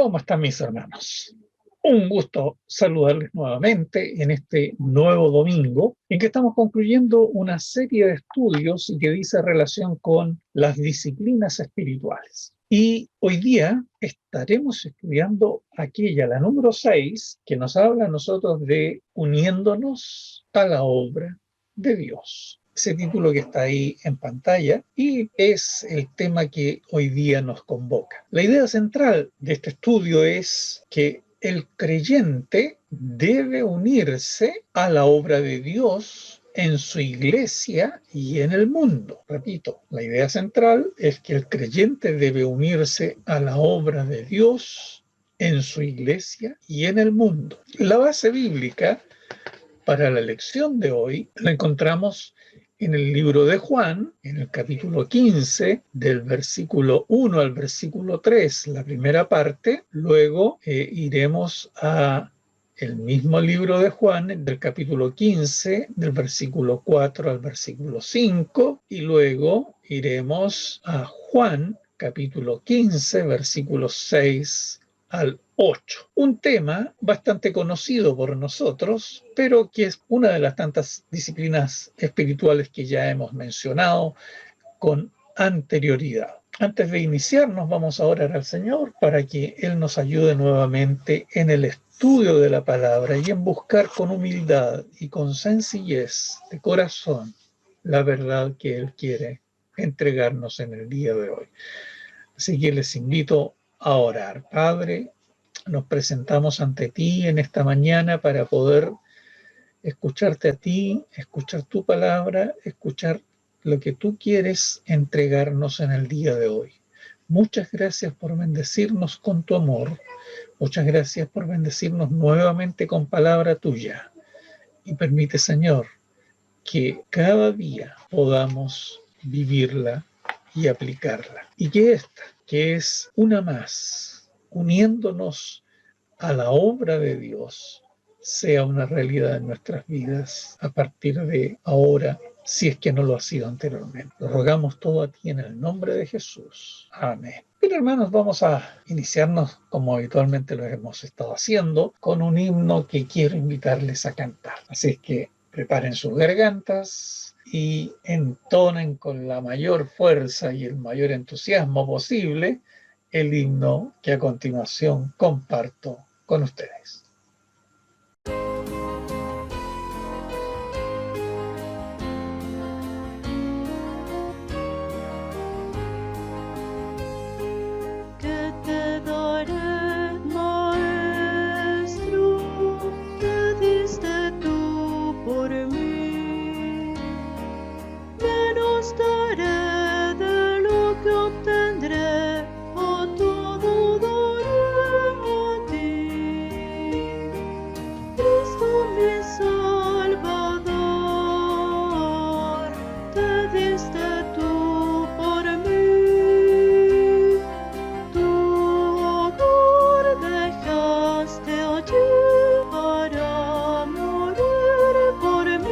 ¿Cómo están mis hermanos? Un gusto saludarles nuevamente en este nuevo domingo en que estamos concluyendo una serie de estudios que dice relación con las disciplinas espirituales. Y hoy día estaremos estudiando aquella, la número 6, que nos habla a nosotros de uniéndonos a la obra de Dios. Ese título que está ahí en pantalla y es el tema que hoy día nos convoca. La idea central de este estudio es que el creyente debe unirse a la obra de Dios en su iglesia y en el mundo. Repito, la idea central es que el creyente debe unirse a la obra de Dios en su iglesia y en el mundo. La base bíblica para la lección de hoy la encontramos en el libro de Juan, en el capítulo 15, del versículo 1 al versículo 3, la primera parte. Luego iremos a el mismo libro de Juan, del capítulo 15, del versículo 4 al versículo 5, y luego iremos a Juan, capítulo 15, versículos 6 al 8. Un tema bastante conocido por nosotros, pero que es una de las tantas disciplinas espirituales que ya hemos mencionado con anterioridad. Antes de iniciarnos, vamos a orar al Señor para que Él nos ayude nuevamente en el estudio de la palabra y en buscar con humildad y con sencillez de corazón la verdad que Él quiere entregarnos en el día de hoy. Así que les invito a orar. Padre, nos presentamos ante ti en esta mañana para poder escucharte a ti, escuchar tu palabra, escuchar lo que tú quieres entregarnos en el día de hoy. Muchas gracias por bendecirnos con tu amor. Muchas gracias por bendecirnos nuevamente con palabra tuya. Y permite, Señor, que cada día podamos vivirla y aplicarla. Y que esta, que es una más, uniéndonos a la obra de Dios, sea una realidad en nuestras vidas a partir de ahora, si es que no lo ha sido anteriormente. Lo rogamos todo a ti en el nombre de Jesús. Amén. Bien, hermanos, vamos a iniciarnos, como habitualmente lo hemos estado haciendo, con un himno que quiero invitarles a cantar. Así es que preparen sus gargantas y entonen con la mayor fuerza y el mayor entusiasmo posible el himno que a continuación comparto con ustedes. Para morir por mí.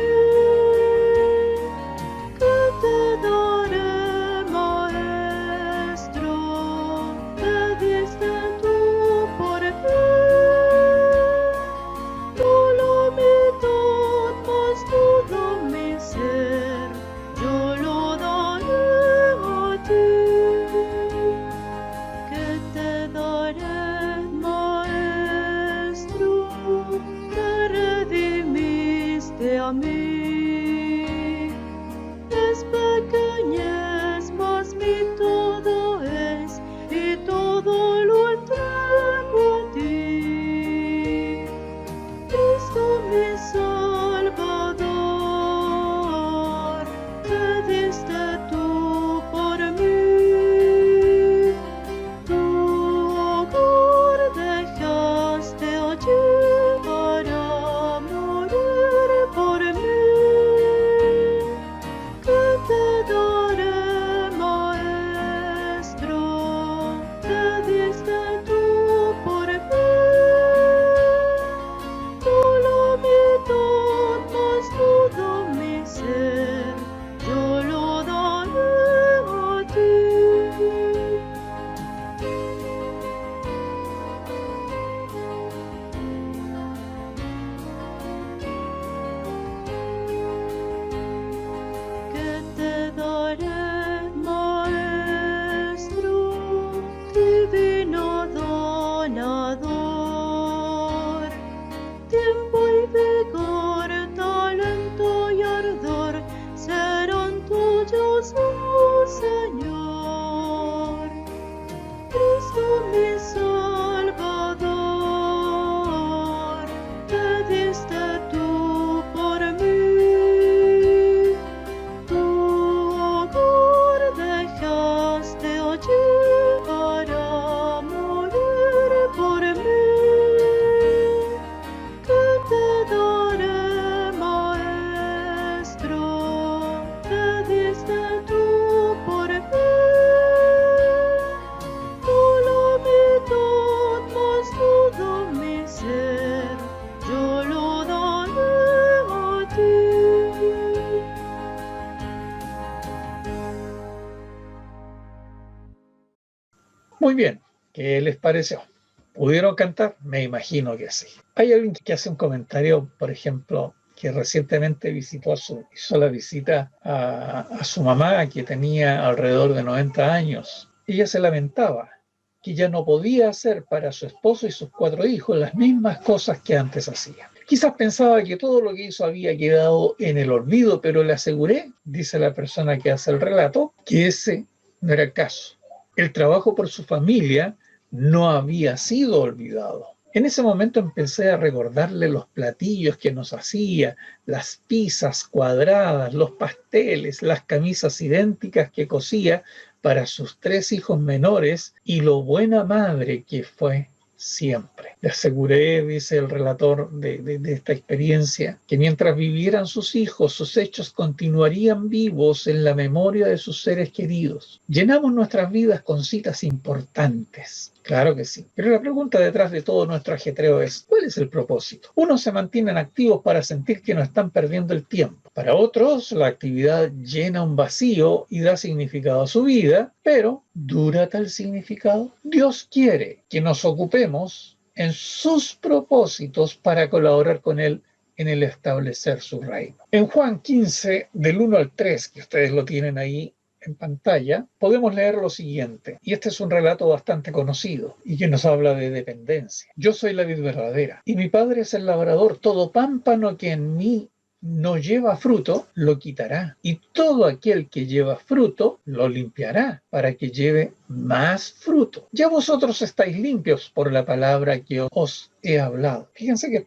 Muy bien, ¿qué les pareció? ¿Pudieron cantar? Me imagino que sí. Hay alguien que hace un comentario, por ejemplo, que recientemente hizo la visita a su mamá, que tenía alrededor de 90 años. Ella se lamentaba que ya no podía hacer para su esposo y sus 4 hijos las mismas cosas que antes hacía. Quizás pensaba que todo lo que hizo había quedado en el olvido, pero le aseguré, dice la persona que hace el relato, que ese no era el caso. El trabajo por su familia no había sido olvidado. En ese momento empecé a recordarle los platillos que nos hacía, las pizzas cuadradas, los pasteles, las camisas idénticas que cosía para sus 3 hijos menores y lo buena madre que fue siempre. Le aseguré, dice el relator de esta experiencia, que mientras vivieran sus hijos, sus hechos continuarían vivos en la memoria de sus seres queridos. Llenamos nuestras vidas con citas importantes. Claro que sí. Pero la pregunta detrás de todo nuestro ajetreo es, ¿cuál es el propósito? Unos se mantienen activos para sentir que no están perdiendo el tiempo. Para otros, la actividad llena un vacío y da significado a su vida, pero ¿dura tal significado? Dios quiere que nos ocupemos en sus propósitos para colaborar con Él en el establecer su reino. En Juan 15, del 1 al 3, que ustedes lo tienen ahí en pantalla, podemos leer lo siguiente, y este es un relato bastante conocido y que nos habla de dependencia. Yo soy la vid verdadera y mi padre es el labrador. Todo pámpano que en mí no lleva fruto, lo quitará, y todo aquel que lleva fruto, lo limpiará, para que lleve más fruto. Ya vosotros estáis limpios por la palabra que os he hablado. Fíjense que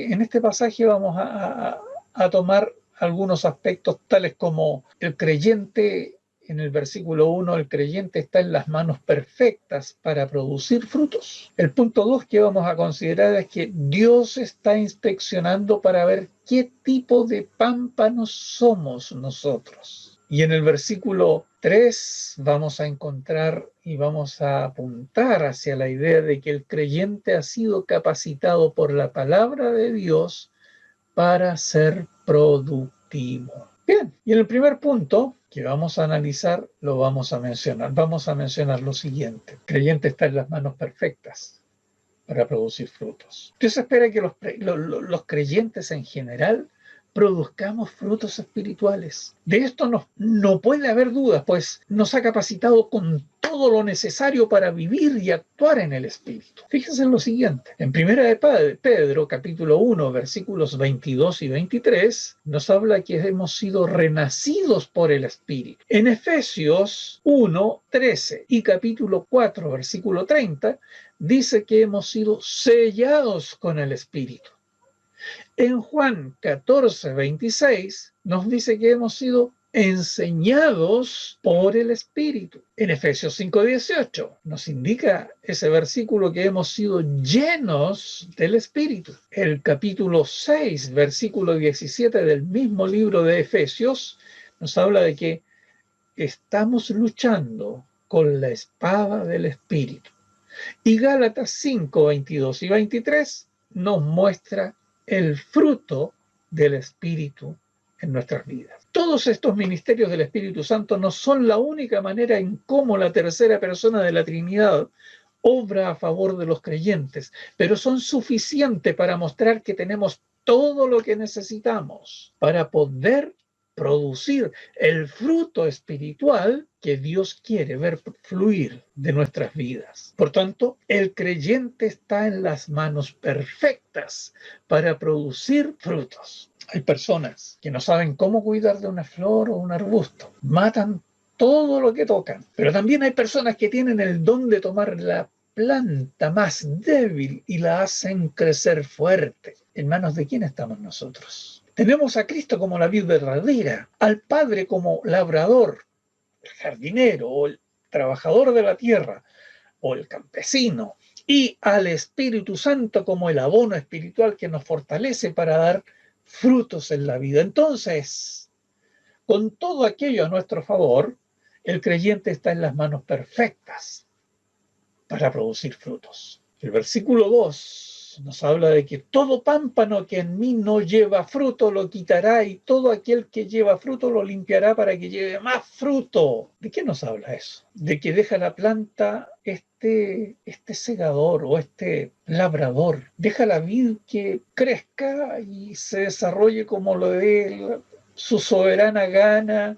en este pasaje vamos a tomar algunos aspectos tales como el creyente. En el versículo 1, el creyente está en las manos perfectas para producir frutos. El punto 2 que vamos a considerar es que Dios está inspeccionando para ver qué tipo de pámpanos somos nosotros. Y en el versículo 3 vamos a encontrar y vamos a apuntar hacia la idea de que el creyente ha sido capacitado por la palabra de Dios para ser productivo. Bien, y en el primer punto que vamos a analizar, lo vamos a mencionar. Vamos a mencionar lo siguiente. El creyente está en las manos perfectas para producir frutos. Dios espera que los creyentes en general produzcamos frutos espirituales. De esto no puede haber dudas, pues nos ha capacitado con todo lo necesario para vivir y actuar en el Espíritu. Fíjense en lo siguiente. En Primera de Pedro, capítulo 1, versículos 22 y 23, nos habla que hemos sido renacidos por el Espíritu. En Efesios 1, 13 y capítulo 4, versículo 30, dice que hemos sido sellados con el Espíritu. En Juan 14, 26 nos dice que hemos sido enseñados por el Espíritu. En Efesios 5, 18 nos indica ese versículo que hemos sido llenos del Espíritu. El capítulo 6, versículo 17 del mismo libro de Efesios nos habla de que estamos luchando con la espada del Espíritu. Y Gálatas 5, 22 y 23 nos muestra el fruto del Espíritu en nuestras vidas. Todos estos ministerios del Espíritu Santo no son la única manera en cómo la tercera persona de la Trinidad obra a favor de los creyentes, pero son suficientes para mostrar que tenemos todo lo que necesitamos para poder producir el fruto espiritual que Dios quiere ver fluir de nuestras vidas. Por tanto, el creyente está en las manos perfectas para producir frutos. Hay personas que no saben cómo cuidar de una flor o un arbusto. Matan todo lo que tocan. Pero también hay personas que tienen el don de tomar la planta más débil y la hacen crecer fuerte. ¿En manos de quién estamos nosotros? Tenemos a Cristo como la vid verdadera, al Padre como labrador, el jardinero o el trabajador de la tierra o el campesino, y al Espíritu Santo como el abono espiritual que nos fortalece para dar frutos en la vida. Entonces, con todo aquello a nuestro favor, el creyente está en las manos perfectas para producir frutos. El versículo 2 nos habla de que todo pámpano que en mí no lleva fruto lo quitará, y todo aquel que lleva fruto lo limpiará para que lleve más fruto. ¿De qué nos habla eso? De que deja la planta este segador o este labrador deja la vid que crezca y se desarrolle como lo dé su soberana gana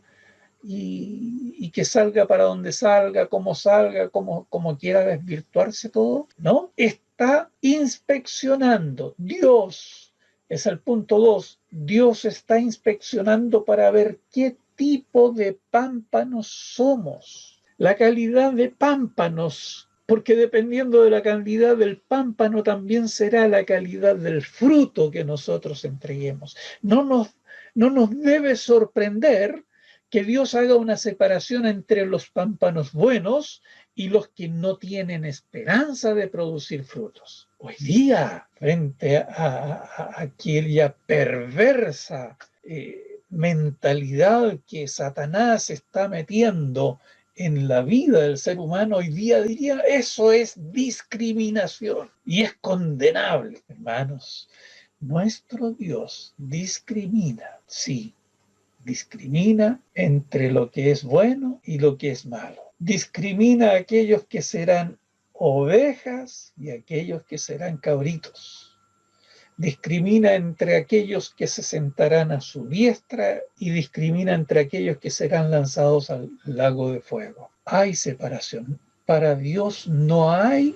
y que salga para donde salga, como quiera desvirtuarse todo, ¿no? Está inspeccionando. Dios es el punto 2. Dios está inspeccionando para ver qué tipo de pámpanos somos. La calidad de pámpanos, porque dependiendo de la calidad del pámpano también será la calidad del fruto que nosotros entreguemos. No nos debe sorprender que Dios haga una separación entre los pámpanos buenos y los que no tienen esperanza de producir frutos. Hoy día, frente a aquella perversa mentalidad que Satanás está metiendo en la vida del ser humano, hoy día diría, eso es discriminación y es condenable, hermanos. Nuestro Dios discrimina, sí, discrimina entre lo que es bueno y lo que es malo. Discrimina a aquellos que serán ovejas y a aquellos que serán cabritos. Discrimina entre aquellos que se sentarán a su diestra y discrimina entre aquellos que serán lanzados al lago de fuego. Hay separación. Para Dios no hay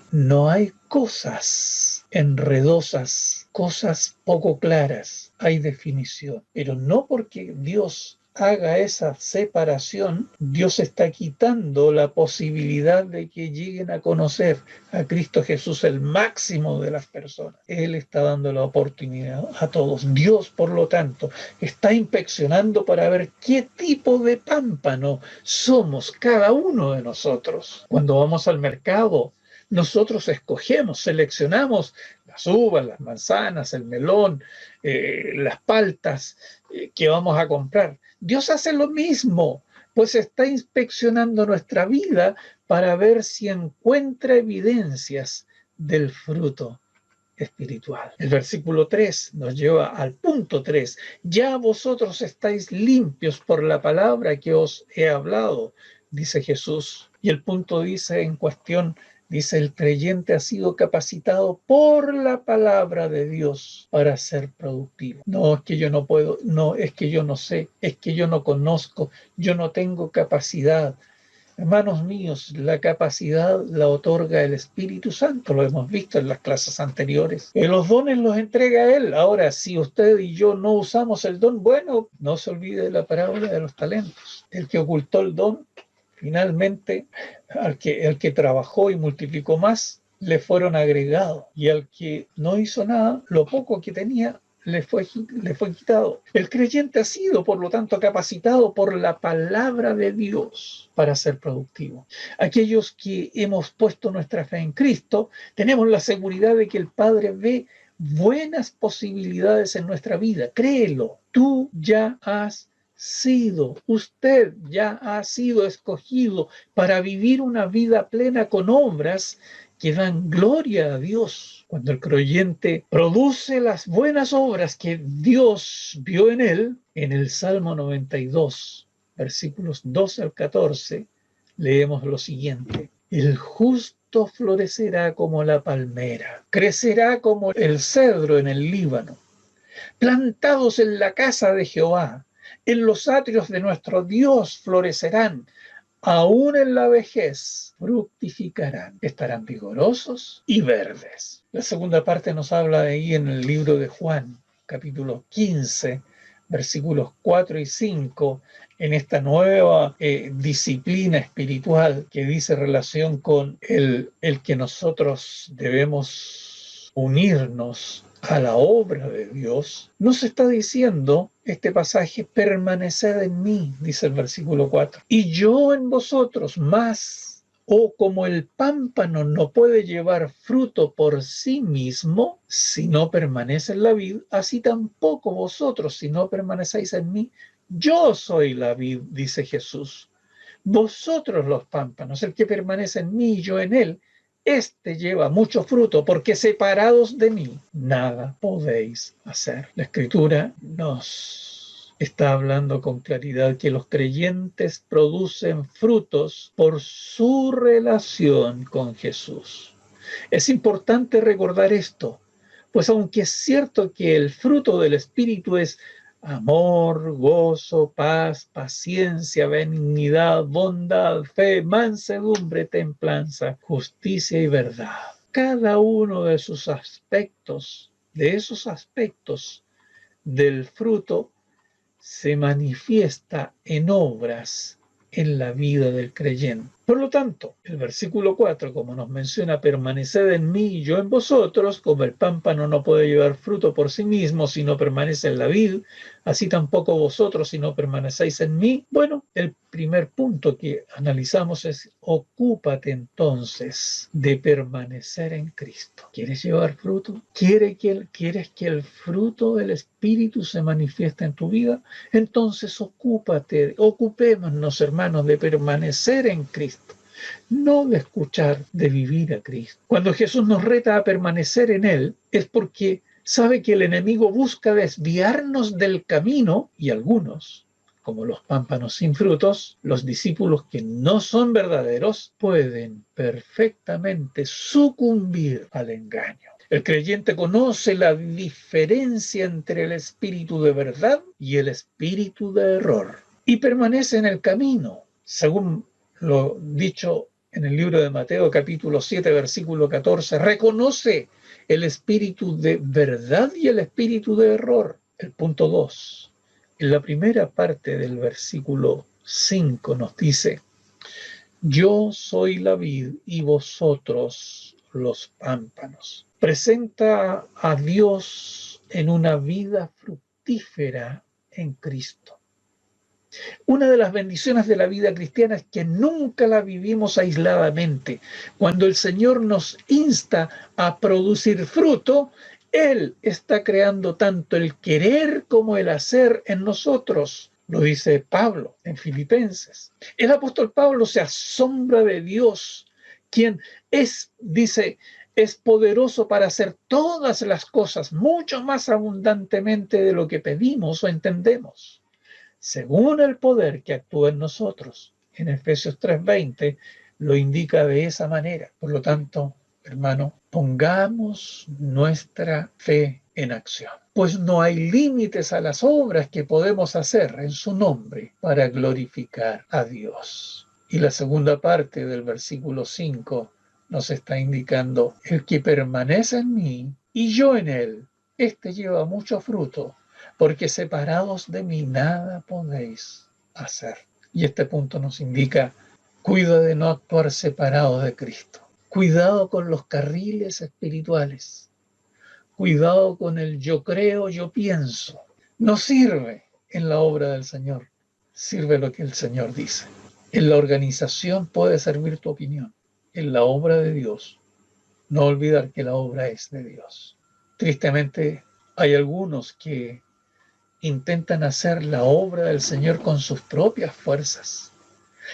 cosas enredosas, cosas poco claras. Hay definición. Pero no porque Dios haga esa separación, Dios está quitando la posibilidad de que lleguen a conocer a Cristo Jesús, el máximo de las personas. Él está dando la oportunidad a todos. Dios, por lo tanto, está inspeccionando para ver qué tipo de pámpano somos cada uno de nosotros. Cuando vamos al mercado, nosotros escogemos, seleccionamos las uvas, las manzanas, el melón, las paltas que vamos a comprar. Dios hace lo mismo, pues está inspeccionando nuestra vida para ver si encuentra evidencias del fruto espiritual. El versículo 3 nos lleva al punto 3. Ya vosotros estáis limpios por la palabra que os he hablado, dice Jesús. Y el punto dice en cuestión, dice, el creyente ha sido capacitado por la palabra de Dios para ser productivo. No es que yo no puedo, no es que yo no sé, es que yo no conozco, yo no tengo capacidad. Hermanos míos, la capacidad la otorga el Espíritu Santo, lo hemos visto en las clases anteriores. Los dones los entrega Él. Ahora, si usted y yo no usamos el don, bueno, no se olvide de la parábola de los talentos. El que ocultó el don, finalmente, el que trabajó y multiplicó más, le fueron agregados. Y al que no hizo nada, lo poco que tenía, le fue quitado. El creyente ha sido, por lo tanto, capacitado por la palabra de Dios para ser productivo. Aquellos que hemos puesto nuestra fe en Cristo, tenemos la seguridad de que el Padre ve buenas posibilidades en nuestra vida. Créelo, tú ya has sido, usted ya ha sido escogido para vivir una vida plena con obras que dan gloria a Dios. Cuando el creyente produce las buenas obras que Dios vio en él, en el Salmo 92, versículos 12 al 14, leemos lo siguiente: el justo florecerá como la palmera, crecerá como el cedro en el Líbano, plantados en la casa de Jehová, en los atrios de nuestro Dios florecerán. Aún en la vejez fructificarán, estarán vigorosos y verdes. La segunda parte nos habla de ahí en el libro de Juan, capítulo 15, versículos 4 y 5, en esta nueva disciplina espiritual que dice relación con el que nosotros debemos unirnos a la obra de Dios. Nos está diciendo este pasaje: permaneced en mí, dice el versículo 4, y yo en vosotros. Más, o como el pámpano no puede llevar fruto por sí mismo si no permanece en la vid, así tampoco vosotros si no permanecéis en mí. Yo soy la vid, dice Jesús, vosotros los pámpanos. El que permanece en mí y yo en él, este lleva mucho fruto, porque separados de mí nada podéis hacer. La Escritura nos está hablando con claridad que los creyentes producen frutos por su relación con Jesús. Es importante recordar esto, pues aunque es cierto que el fruto del Espíritu es amor, gozo, paz, paciencia, benignidad, bondad, fe, mansedumbre, templanza, justicia y verdad. Cada uno de esos aspectos del fruto, se manifiesta en obras en la vida del creyente. Por lo tanto, el versículo 4, como nos menciona, permaneced en mí y yo en vosotros, como el pámpano no puede llevar fruto por sí mismo si no permanece en la vid, así tampoco vosotros si no permanecéis en mí. Bueno, el primer punto que analizamos es: ocúpate entonces de permanecer en Cristo. ¿Quieres llevar fruto? ¿Quieres que el fruto del Espíritu se manifieste en tu vida? Entonces ocupémonos, hermanos, de permanecer en Cristo, no de escuchar, de vivir a Cristo. Cuando Jesús nos reta a permanecer en Él, es porque sabe que el enemigo busca desviarnos del camino, y algunos, como los pámpanos sin frutos, los discípulos que no son verdaderos, pueden perfectamente sucumbir al engaño. El creyente conoce la diferencia entre el espíritu de verdad y el espíritu de error y permanece en el camino, según lo dicho en el libro de Mateo capítulo 7 versículo 14, reconoce el espíritu de verdad y el espíritu de error. El punto 2, en la primera parte del versículo 5 nos dice: yo soy la vid y vosotros los pámpanos. Presenta a Dios en una vida fructífera en Cristo. Una de las bendiciones de la vida cristiana es que nunca la vivimos aisladamente. Cuando el Señor nos insta a producir fruto, Él está creando tanto el querer como el hacer en nosotros. Lo dice Pablo en Filipenses. El apóstol Pablo se asombra de Dios, quien dice, es poderoso para hacer todas las cosas mucho más abundantemente de lo que pedimos o entendemos, según el poder que actúa en nosotros. En Efesios 3:20 lo indica de esa manera. Por lo tanto, hermano, pongamos nuestra fe en acción, pues no hay límites a las obras que podemos hacer en su nombre para glorificar a Dios. Y la segunda parte del versículo 5 nos está indicando: el que permanece en mí y yo en él, este lleva mucho fruto, porque separados de mí nada podéis hacer. Y este punto nos indica: cuida de no actuar separados de Cristo. Cuidado con los carriles espirituales. Cuidado con el yo creo, yo pienso. No sirve en la obra del Señor. Sirve lo que el Señor dice. En la organización puede servir tu opinión. En la obra de Dios, no olvidar que la obra es de Dios. Tristemente, hay algunos que intentan hacer la obra del Señor con sus propias fuerzas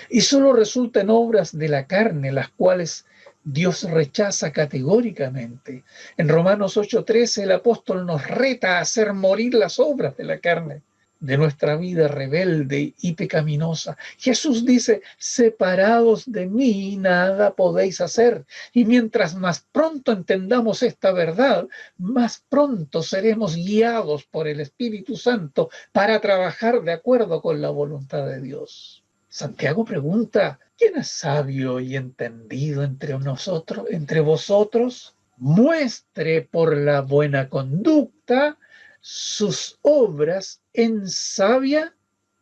y solo resultan obras de la carne, las cuales Dios rechaza categóricamente. En Romanos 8:13 el apóstol nos reta a hacer morir las obras de la carne, de nuestra vida rebelde y pecaminosa. Jesús dice: separados de mí nada podéis hacer. Y mientras más pronto entendamos esta verdad, más pronto seremos guiados por el Espíritu Santo para trabajar de acuerdo con la voluntad de Dios. Santiago pregunta: ¿quién es sabio y entendido entre vosotros? Muestre por la buena conducta sus obras en sabia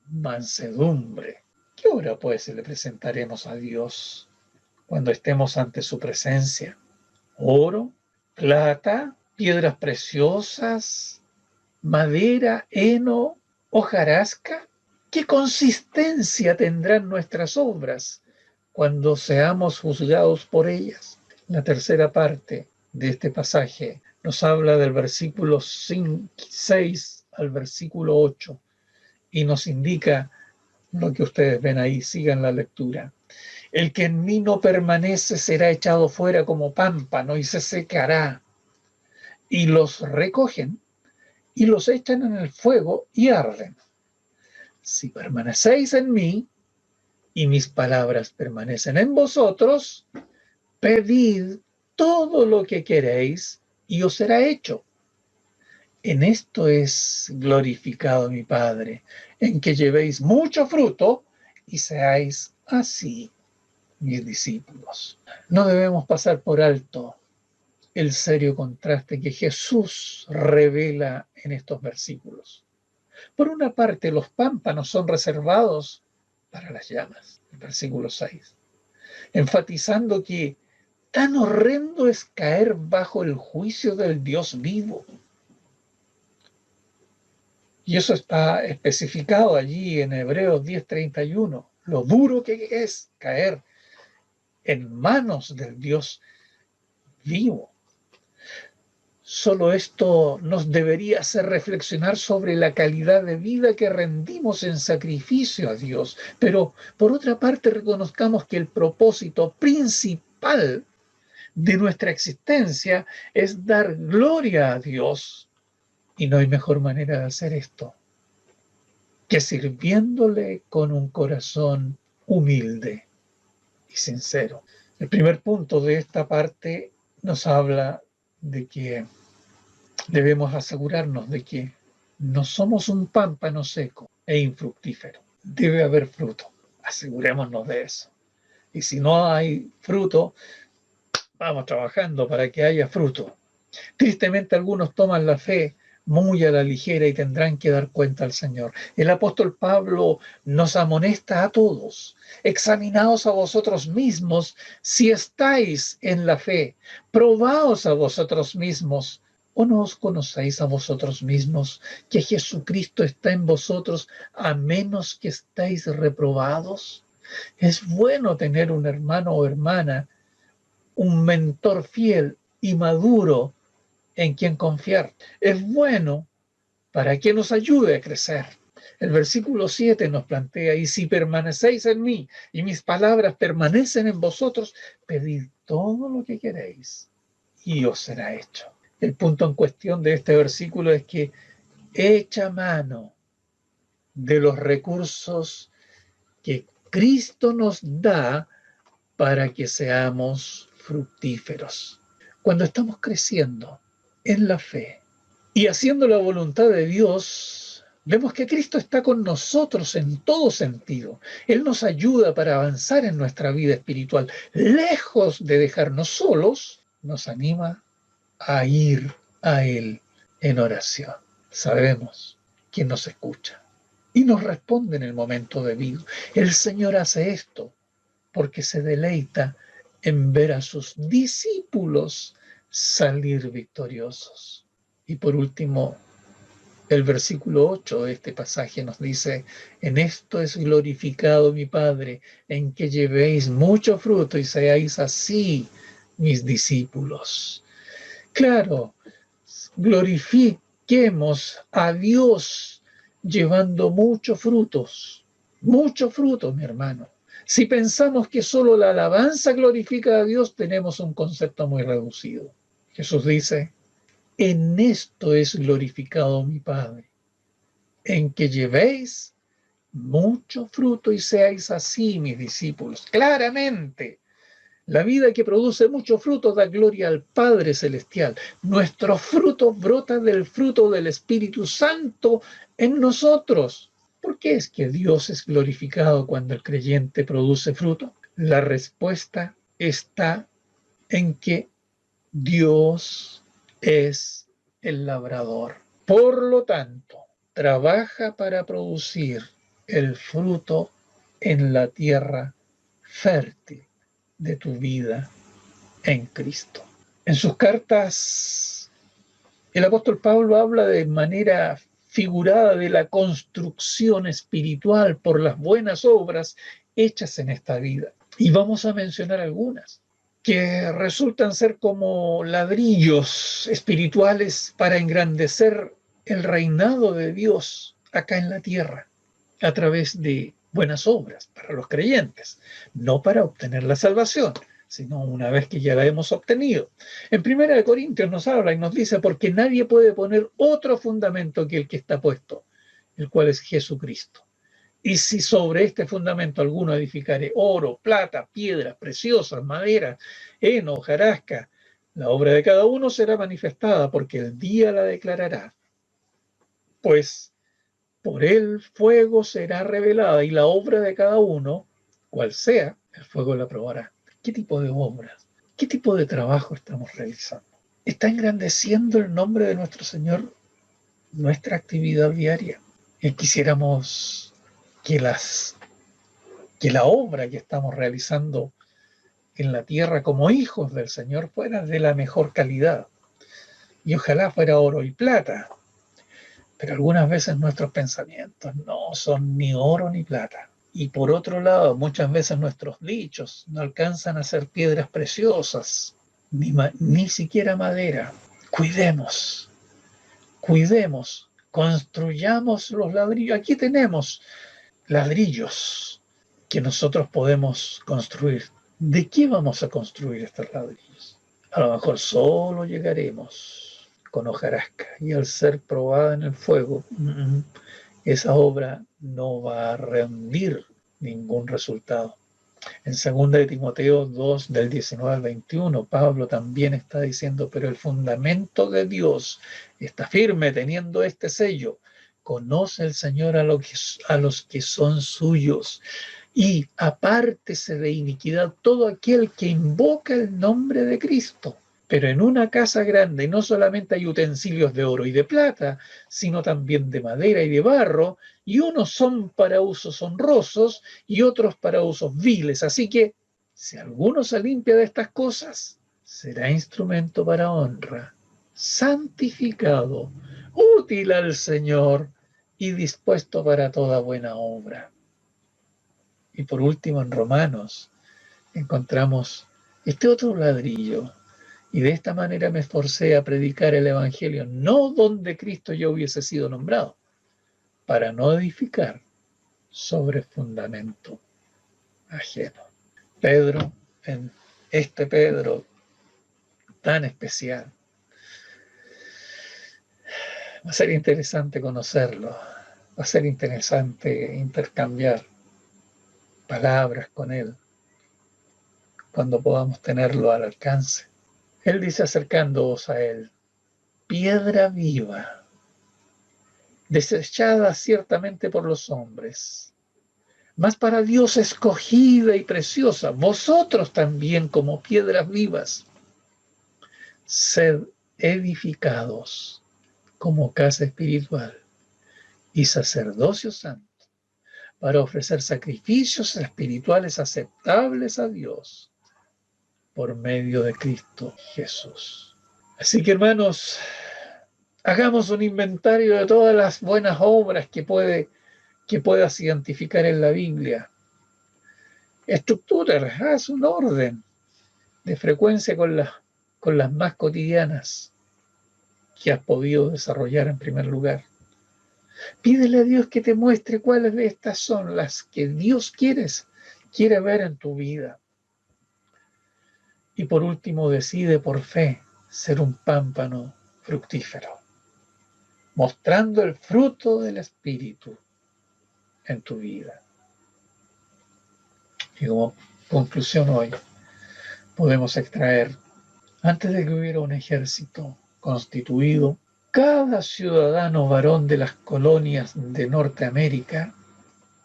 mansedumbre. ¿Qué obra pues le presentaremos a Dios cuando estemos ante su presencia? ¿Oro, plata, piedras preciosas, madera, heno, hojarasca? ¿Qué consistencia tendrán nuestras obras cuando seamos juzgados por ellas? La tercera parte de este pasaje nos habla del versículo 6 al versículo 8 y nos indica lo que ustedes ven ahí. Sigan la lectura. El que en mí no permanece será echado fuera como pámpano y se secará. Y los recogen y los echan en el fuego y arden. Si permanecéis en mí y mis palabras permanecen en vosotros, pedid todo lo que queréis y os será hecho. En esto es glorificado mi Padre, en que llevéis mucho fruto y seáis así mis discípulos. No debemos pasar por alto el serio contraste que Jesús revela en estos versículos. Por una parte, los pámpanos son reservados para las llamas, el versículo 6, enfatizando que tan horrendo es caer bajo el juicio del Dios vivo. Y eso está especificado allí en Hebreos 10:31, lo duro que es caer en manos del Dios vivo. Solo esto nos debería hacer reflexionar sobre la calidad de vida que rendimos en sacrificio a Dios. Pero por otra parte, reconozcamos que el propósito principal de nuestra existencia es dar gloria a Dios. Y no hay mejor manera de hacer esto que sirviéndole con un corazón humilde y sincero. El primer punto de esta parte nos habla de que debemos asegurarnos de que no somos un pámpano seco e infructífero. Debe haber fruto. Asegurémonos de eso. Y si no hay fruto, vamos trabajando para que haya fruto. Tristemente algunos toman la fe muy a la ligera y tendrán que dar cuenta al Señor. El apóstol Pablo nos amonesta a todos: examinaos a vosotros mismos si estáis en la fe, probaos a vosotros mismos. ¿O no os conocéis a vosotros mismos que Jesucristo está en vosotros, a menos que estéis reprobados? Es bueno tener un hermano o hermana, un mentor fiel y maduro en quien confiar. Es bueno para que nos ayude a crecer. El versículo 7 nos plantea: y si permanecéis en mí y mis palabras permanecen en vosotros, pedid todo lo que queréis y os será hecho. El punto en cuestión de este versículo es que echa mano de los recursos que Cristo nos da para que seamos fructíferos. Cuando estamos creciendo en la fe y haciendo la voluntad de Dios, vemos que Cristo está con nosotros en todo sentido. Él nos ayuda para avanzar en nuestra vida espiritual. Lejos de dejarnos solos, nos anima a ir a Él en oración. Sabemos que nos escucha y nos responde en el momento debido. El Señor hace esto porque se deleita en ver a sus discípulos salir victoriosos. Y por último, el versículo 8 de este pasaje nos dice: en esto es glorificado mi Padre, en que llevéis mucho fruto y seáis así mis discípulos. Claro, glorifiquemos a Dios llevando mucho fruto, mi hermano. Si pensamos que solo la alabanza glorifica a Dios, tenemos un concepto muy reducido. Jesús dice: en esto es glorificado mi Padre, en que llevéis mucho fruto y seáis así mis discípulos. Claramente, la vida que produce mucho fruto da gloria al Padre Celestial. Nuestros frutos brotan del fruto del Espíritu Santo en nosotros. ¿Por qué es que Dios es glorificado cuando el creyente produce fruto? La respuesta está en que Dios es el labrador. Por lo tanto, trabaja para producir el fruto en la tierra fértil de tu vida en Cristo. En sus cartas, el apóstol Pablo habla de manera figurada de la construcción espiritual por las buenas obras hechas en esta vida. Y vamos a mencionar algunas que resultan ser como ladrillos espirituales para engrandecer el reinado de Dios acá en la tierra, a través de buenas obras para los creyentes, no para obtener la salvación, sino una vez que ya la hemos obtenido. En 1 Corintios nos habla y nos dice: porque nadie puede poner otro fundamento que el que está puesto, el cual es Jesucristo. Y si sobre este fundamento alguno edificare oro, plata, piedras preciosas, madera, heno, hojarasca, la obra de cada uno será manifestada, porque el día la declarará. Pues por el fuego será revelada, y la obra de cada uno, cual sea, el fuego la probará. ¿Qué tipo de obras? ¿Qué tipo de trabajo estamos realizando? ¿Está engrandeciendo el nombre de nuestro Señor nuestra actividad diaria? Y quisiéramos que la obra que estamos realizando en la tierra como hijos del Señor fuera de la mejor calidad. Y ojalá fuera oro y plata. Pero algunas veces nuestros pensamientos no son ni oro ni plata. Y por otro lado, muchas veces nuestros dichos no alcanzan a ser piedras preciosas, ni siquiera madera. Cuidemos, construyamos los ladrillos. Aquí tenemos ladrillos que nosotros podemos construir. ¿De qué vamos a construir estos ladrillos? A lo mejor solo llegaremos con hojarasca, y al ser probada en el fuego, esa obra no va a rendir ningún resultado. En 2 de Timoteo 2, del 19 al 21, Pablo también está diciendo, pero el fundamento de Dios está firme teniendo este sello. Conoce el Señor a los que son suyos, y apártese de iniquidad todo aquel que invoca el nombre de Cristo. Pero en una casa grande no solamente hay utensilios de oro y de plata, sino también de madera y de barro, y unos son para usos honrosos y otros para usos viles. Así que, si alguno se limpia de estas cosas, será instrumento para honra, santificado, útil al Señor y dispuesto para toda buena obra. Y por último, en Romanos encontramos este otro ladrillo. Y de esta manera me esforcé a predicar el Evangelio, no donde Cristo ya hubiese sido nombrado, para no edificar sobre fundamento ajeno. Pedro, en este Pedro tan especial, va a ser interesante conocerlo, va a ser interesante intercambiar palabras con él cuando podamos tenerlo al alcance. Él dice, acercándoos a él, piedra viva, desechada ciertamente por los hombres, mas para Dios escogida y preciosa. Vosotros también, como piedras vivas, sed edificados como casa espiritual y sacerdocio santo, para ofrecer sacrificios espirituales aceptables a Dios por medio de Cristo Jesús. Así que, hermanos, hagamos un inventario de todas las buenas obras que puedas identificar en la Biblia. Estructúralas, haz un orden de frecuencia con las más cotidianas que has podido desarrollar en primer lugar. Pídele a Dios que te muestre cuáles de estas son las que Dios quiere ver en tu vida. Y por último, decide por fe ser un pámpano fructífero, mostrando el fruto del Espíritu en tu vida. Y como conclusión hoy, podemos extraer, antes de que hubiera un ejército constituido, cada ciudadano varón de las colonias de Norteamérica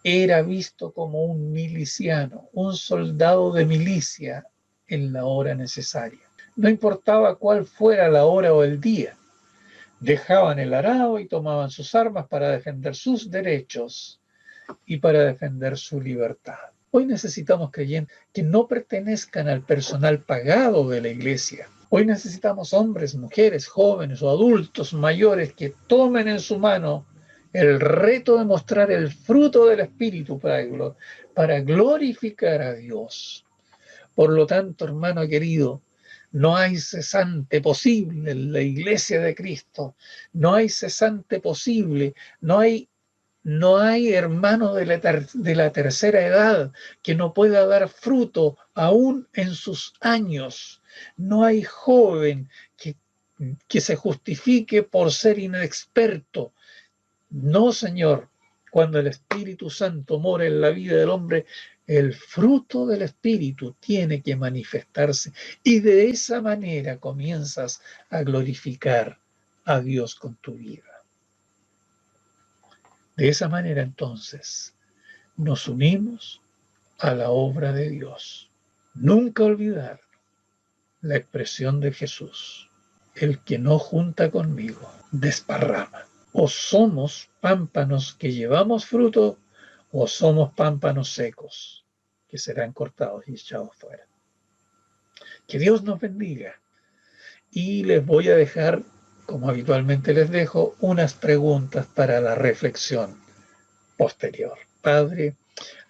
era visto como un miliciano, un soldado de milicia en la hora necesaria. No importaba cuál fuera la hora o el día, dejaban el arado y tomaban sus armas para defender sus derechos y para defender su libertad. Hoy necesitamos creyentes que no pertenezcan al personal pagado de la iglesia. Hoy necesitamos hombres, mujeres, jóvenes o adultos mayores que tomen en su mano el reto de mostrar el fruto del Espíritu para glorificar a Dios. Por lo tanto, hermano querido, no hay cesante posible en la iglesia de Cristo. No hay cesante posible. No hay hermano de la tercera edad que no pueda dar fruto aún en sus años. No hay joven que se justifique por ser inexperto. No, Señor. Cuando el Espíritu Santo mora en la vida del hombre, el fruto del Espíritu tiene que manifestarse y de esa manera comienzas a glorificar a Dios con tu vida. De esa manera entonces nos unimos a la obra de Dios. Nunca olvidar la expresión de Jesús: el que no junta conmigo, desparrama. O somos pámpanos que llevamos fruto, o somos pámpanos secos que serán cortados y echados fuera. Que Dios nos bendiga. Y les voy a dejar, como habitualmente les dejo, unas preguntas para la reflexión posterior. Padre,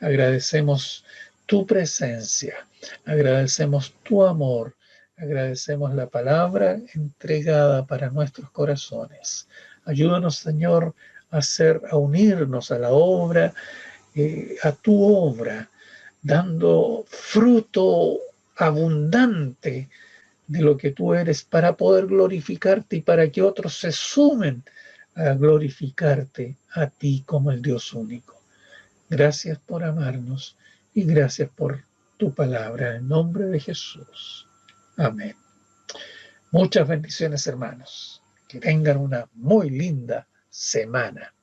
agradecemos tu presencia, agradecemos tu amor, agradecemos la palabra entregada para nuestros corazones. Ayúdanos, Señor, a unirnos a la obra, a tu obra, dando fruto abundante de lo que tú eres para poder glorificarte y para que otros se sumen a glorificarte a ti como el Dios único. Gracias por amarnos y gracias por tu palabra. En nombre de Jesús. Amén. Muchas bendiciones, hermanos. Que tengan una muy linda semana.